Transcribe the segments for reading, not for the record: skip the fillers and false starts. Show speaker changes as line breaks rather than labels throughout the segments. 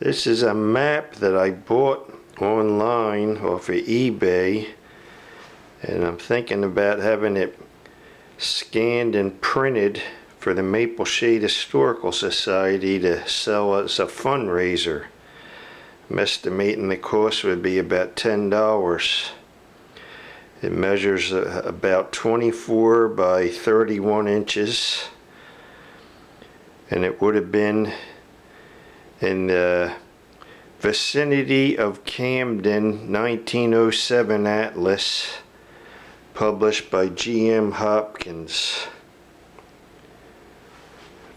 This is a map that I bought online off of eBay, and I'm thinking about having it scanned and printed for the Mapleshade Historical Society to sell as a fundraiser. I'm estimating the cost would be about $10. It measures about 24 by 31 inches, and it would have been in the vicinity of Camden 1907 Atlas, published by G.M. Hopkins.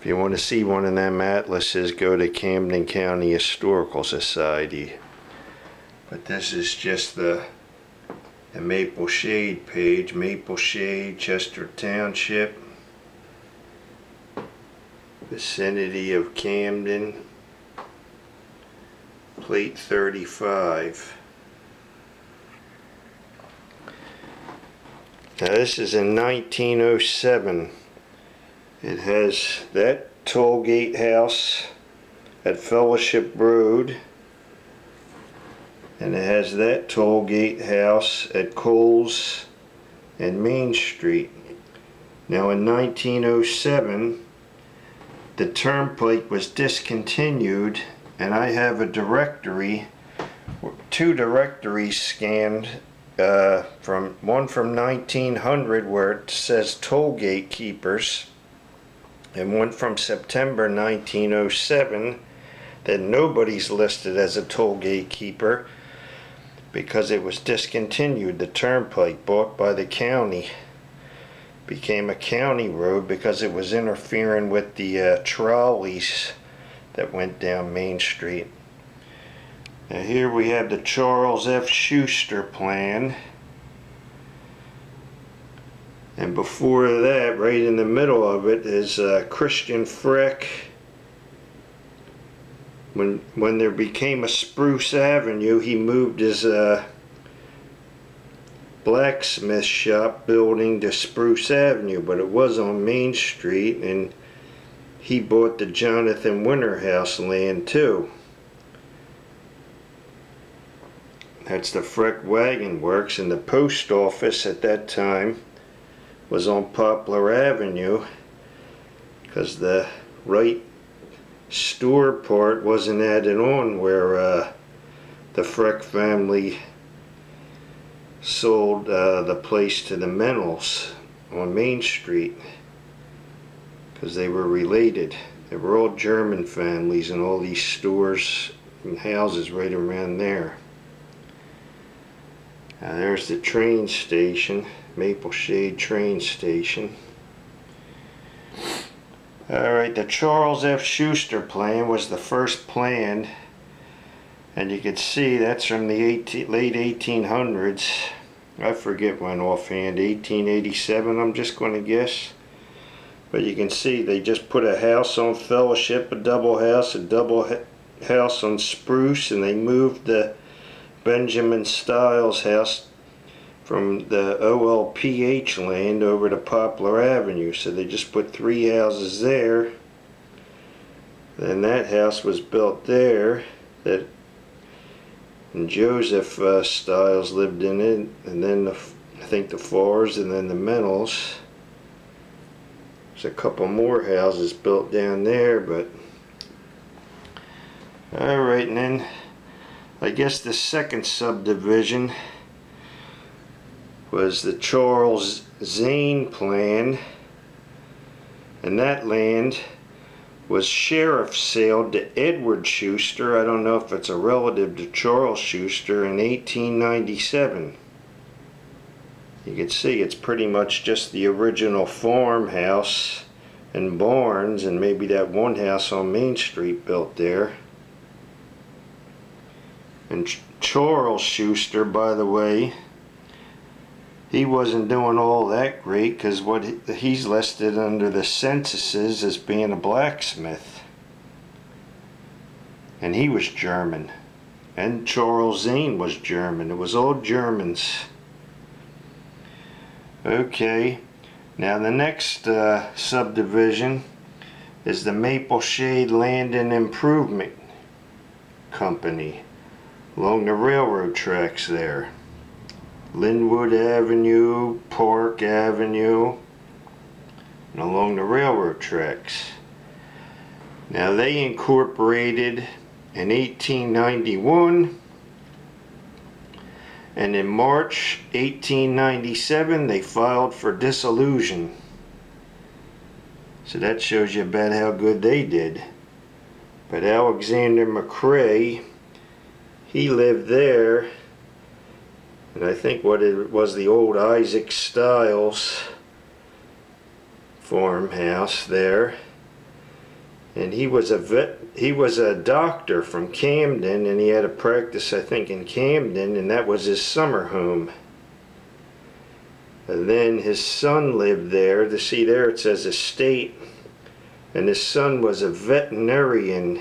If you want to see one of them atlases, go to Camden County Historical Society. But this is just the Mapleshade page. Mapleshade, Shuster Township, vicinity of Camden, plate 35. Now this is in 1907. It has that Tollgate house at Fellowship Road, and it has that Tollgate house at Coles and Main Street. Now in 1907 the turnpike was discontinued, and I have a directory, two directories scanned, one from 1900 where it says Tollgate keepers, and one from September 1907 that nobody's listed as a Tollgate keeper because it was discontinued. The turnpike, bought by the county, became a county road because it was interfering with the trolleys that went down Main Street. Now here we have the Charles F. Shuster plan, and before that, right in the middle of it, is Christian Frick. When there became a Spruce Avenue, he moved his blacksmith shop building to Spruce Avenue, but it was on Main Street, and he bought the Jonathan Winter House land too. That's the Frick Wagon Works, and the post office at that time was on Poplar Avenue because the right store part wasn't added on where the Frick family sold the place to the Mennels on Main Street, because they were related. They were all German families, and all these stores and houses right around there. Now there's the train station, Mapleshade train station. Alright, the Charles F. Shuster plan was the first plan, and you can see that's from the late 1800s. I forget when offhand, 1887 I'm just going to guess. But you can see they just put a house on Fellowship, a double house on Spruce, and they moved the Benjamin Stiles house from the OLPH land over to Poplar Avenue. So they just put three houses there. Then that house was built there, and Joseph Stiles lived in it, and then I think the Farrs, and then the Mennels. There's a couple more houses built down there, but alright, and then I guess the second subdivision was the Charles Zane plan, and that land was sheriff's sale to Edward Shuster. I don't know if it's a relative to Charles Shuster, in 1897. You can see it's pretty much just the original farmhouse and barns, and maybe that one house on Main Street built there. And Charles Shuster, by the way, he wasn't doing all that great, because what he's listed under the censuses as being a blacksmith, and he was German, and Charles Zane was German. It was all Germans. Okay, now the next subdivision is the Mapleshade Land and Improvement Company along the railroad tracks there. Linwood Avenue, Park Avenue, and along the railroad tracks. Now they incorporated in 1891, and in March 1897 they filed for dissolution. So that shows you about how good they did. But Alexander Mecray, he lived there, and I think what it was the old Isaac Stiles farmhouse there. And he was a doctor from Camden, and he had a practice, I think, in Camden, and that was his summer home. And then his son lived there. To see there it says estate, and his son was a veterinarian.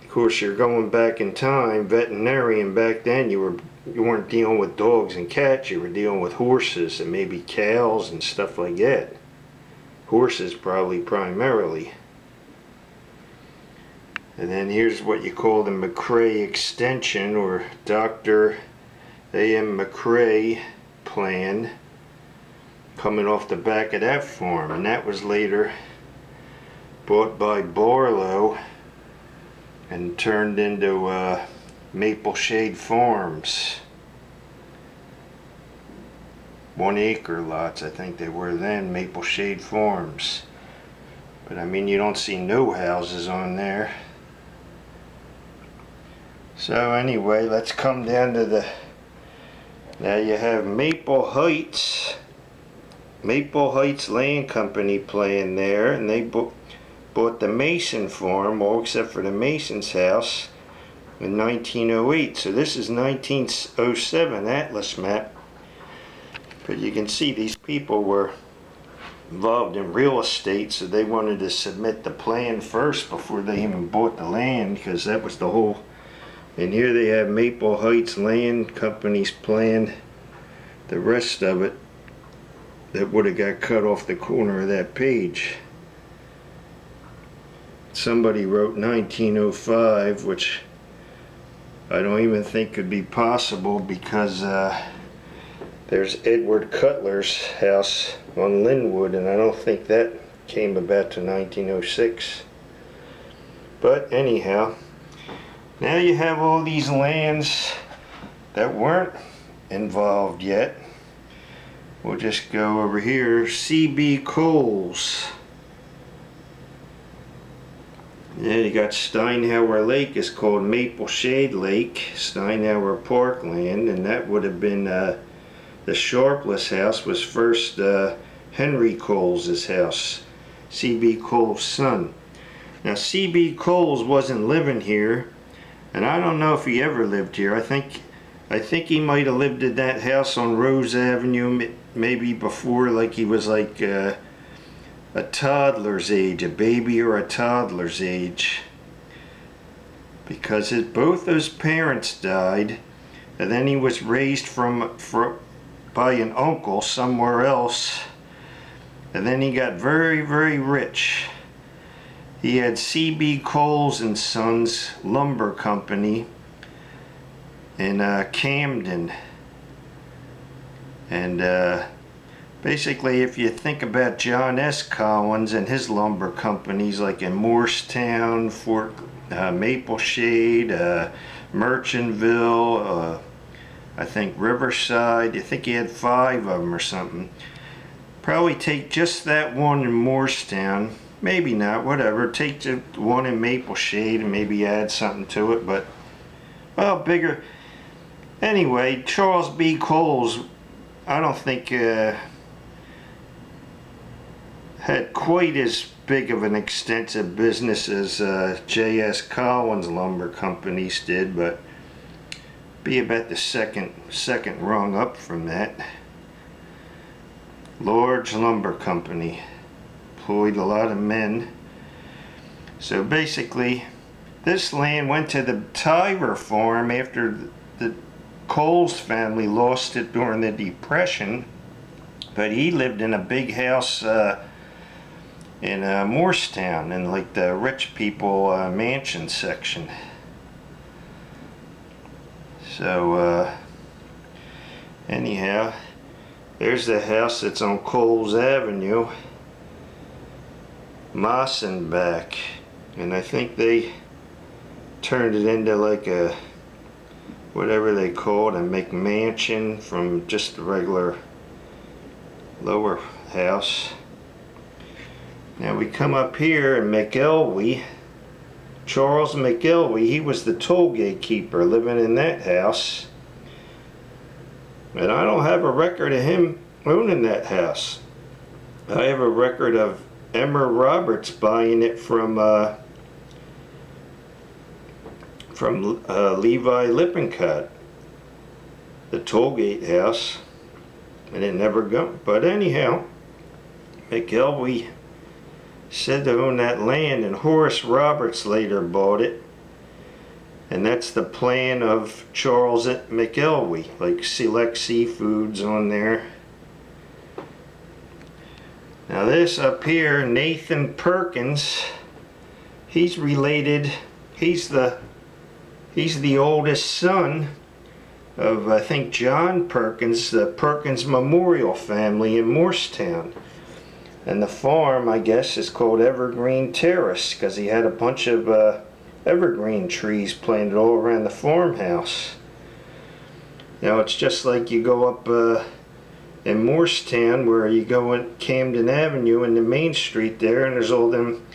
Of course, you're going back in time. Veterinarian back then, you weren't dealing with dogs and cats. You were dealing with horses and maybe cows and stuff like that. Horses probably primarily. And then here's what you call the Mecray extension, or Dr. A.M. Mecray plan, coming off the back of that farm, and that was later bought by Barlow and turned into Maple Shade Farms. 1 acre lots, I think they were then, Maple Shade Farms. But I mean, you don't see no houses on there. So anyway, let's come down to the, now you have Maple Heights Land Company playing there, and they bought the Mason farm, all except for the Mason's house, in 1908. So this is 1907 Atlas map. But you can see these people were involved in real estate, so they wanted to submit the plan first before they even bought the land, because that was the whole. And here they have Maple Heights Land Company's plan. The rest of it that would have got cut off the corner of that page. Somebody wrote 1905, which I don't even think could be possible, because there's Edward Cutler's house on Linwood, and I don't think that came about to 1906. But anyhow, now you have all these lands that weren't involved yet. We'll just go over here. C.B. Coles. Yeah, you got Steinhauer Lake is called Maple Shade Lake, Steinhauer Parkland, and that would have been the Sharpless house was first Henry Coles' house, C.B. Coles' son. Now C.B. Coles wasn't living here, and I don't know if he ever lived here. I think he might have lived in that house on Rose Avenue maybe before, like he was like a toddler's age, a baby or a toddler's age, because both his parents died, and then he was raised by an uncle somewhere else, and then he got very, very rich. He had C.B. Coles and Sons Lumber Company in Camden, and basically, if you think about John S. Collins and his lumber companies, like in Morristown, Maple Shade, Merchantville, I think Riverside, I think he had 5 of them or something. Probably take just that one in Morristown, maybe not, whatever. Take the one in Maple Shade and maybe add something to it, but, well, bigger. Anyway, Charles B. Coles, I don't think had quite as big of an extensive business as J.S. Collins Lumber Companies did, but be about the second rung up from that. Large lumber company, employed a lot of men. So basically, this land went to the Tiber farm after the Coles family lost it during the Depression, but he lived in a big house in Morristown, in like the rich people mansion section. So anyhow, there's the house that's on Coles Avenue, Mossenbach, and I think they turned it into like a, whatever they call it, a McMansion from just a regular lower house. Now we come up here and McElwee, Charles McElwee, he was the tollgate keeper living in that house. And I don't have a record of him owning that house. I have a record of Emma Roberts buying it from Levi Lippincott, the tollgate house, and it never got. But anyhow, McElwee said to own that land, and Horace Roberts later bought it, and that's the plan of Charles McElwee, like Select Seafoods on there. Now this up here, Nathan Perkins, he's related, he's the oldest son of, I think, John Perkins, the Perkins Memorial family in Morristown. And the farm, I guess, is called Evergreen Terrace because he had a bunch of evergreen trees planted all around the farmhouse. Now it's just like you go up in Morristown, where you go in Camden Avenue and the main street there, and there's all them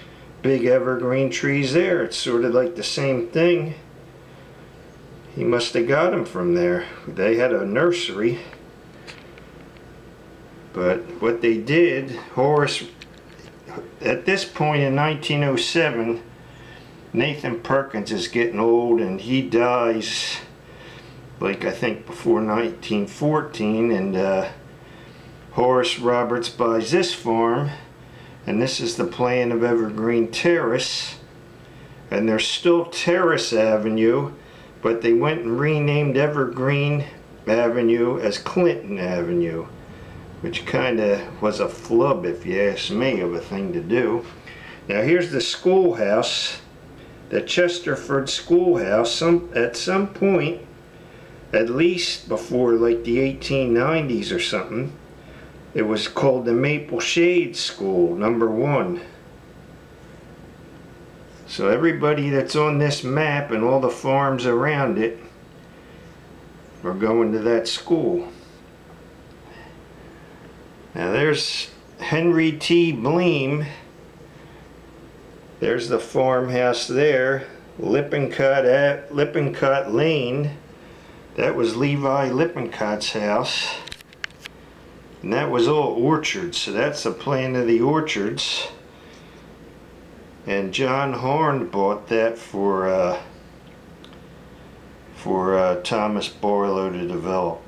big evergreen trees there. It's sort of like the same thing. He must have got them from there. They had a nursery. But what they did, Horace, at this point in 1907, Nathan Perkins is getting old and he dies, like I think before 1914, and Horace Roberts buys this farm, and this is the plan of Evergreen Terrace, and there's still Terrace Avenue, but they went and renamed Evergreen Avenue as Clinton Avenue, which kind of was a flub, if you ask me, of a thing to do. Now here's the schoolhouse, the Chesterford Schoolhouse. At some point, at least before like the 1890s or something, it was called the Maple Shade School, #1. So everybody that's on this map and all the farms around it are going to that school. Now there's Henry T. Bleem. There's the farmhouse there, Lippincott Lane. That was Levi Lippincott's house. And that was all orchards, so that's the plan of the orchards. And John Horn bought that for Thomas Barlow to develop.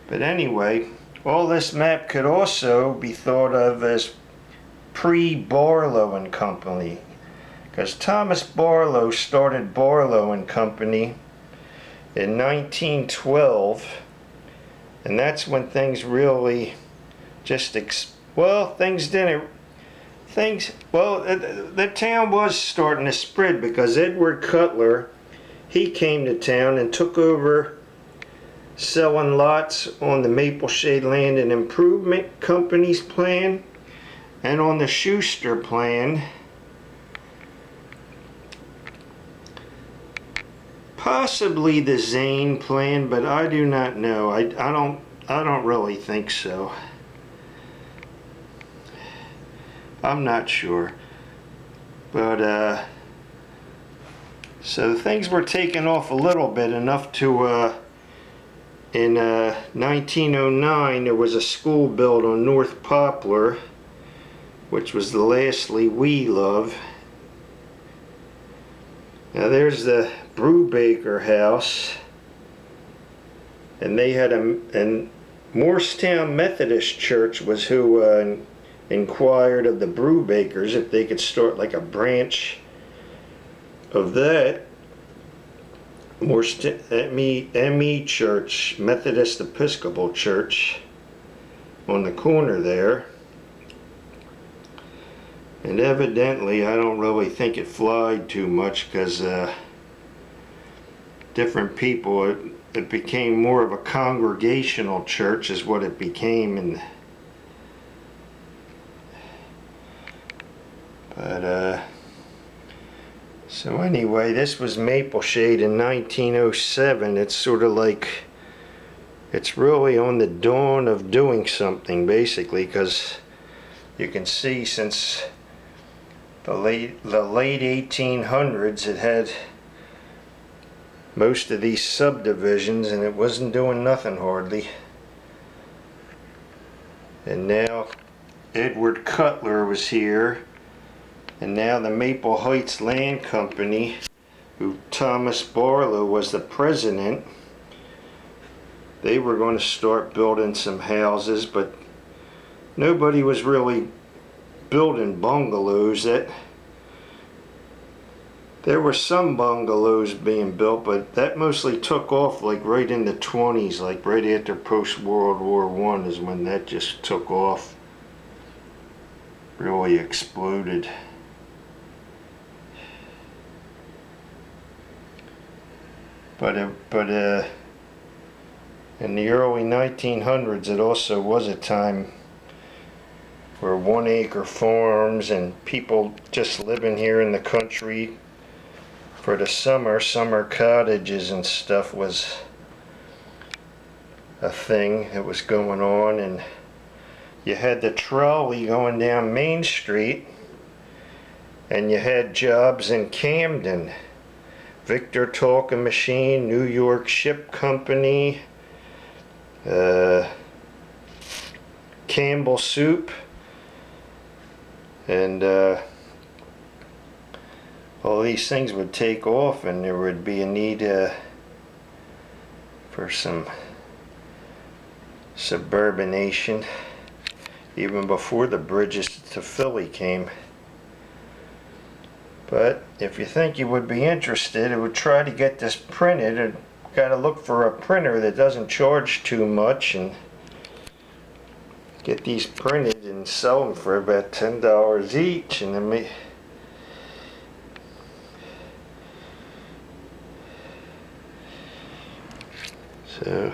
But anyway, all this map could also be thought of as pre-Barlow and Company, because Thomas Barlow started Barlow and Company in 1912, and that's when things really just the town was starting to spread, because Edward Cutler, he came to town and took over selling lots on the Maple Shade Land and Improvement Company's plan and on the Shuster plan. Possibly the Zane plan, but I do not know. I don't really think so. I'm not sure. But so things were taking off a little bit, enough to in 1909 there was a school built on North Poplar, which was the Lastly We Love. Now there's the Brubaker house, and they had and Morristown Methodist Church was who inquired of the Brubakers if they could start like a branch of that. ME Church, Methodist Episcopal Church, on the corner there. And evidently, I don't really think it flied too much because different people, it became more of a congregational church is what it became. And so anyway, this was Mapleshade in 1907. It's sort of like, it's really on the dawn of doing something basically, because you can see since the late 1800s it had most of these subdivisions and it wasn't doing nothing hardly. And now Edward Cutler was here, and now the Maple Heights Land Company, who Thomas Barlow was the president, they were going to start building some houses, but nobody was really building bungalows. There were some bungalows being built, but that mostly took off like right in the 20s, like right after post-World War I is when that just took off, really exploded. But in the early 1900s, it also was a time where 1 acre farms and people just living here in the country for the summer cottages and stuff was a thing that was going on. And you had the trolley going down Main Street, and you had jobs in Camden. Victor Talking Machine, New York Ship Company, Campbell Soup, and all these things would take off, and there would be a need for some suburbanation even before the bridges to Philly came. But if you think you would be interested, I would try to get this printed. I've got to look for a printer that doesn't charge too much and get these printed and sell them for about $10 each. And then so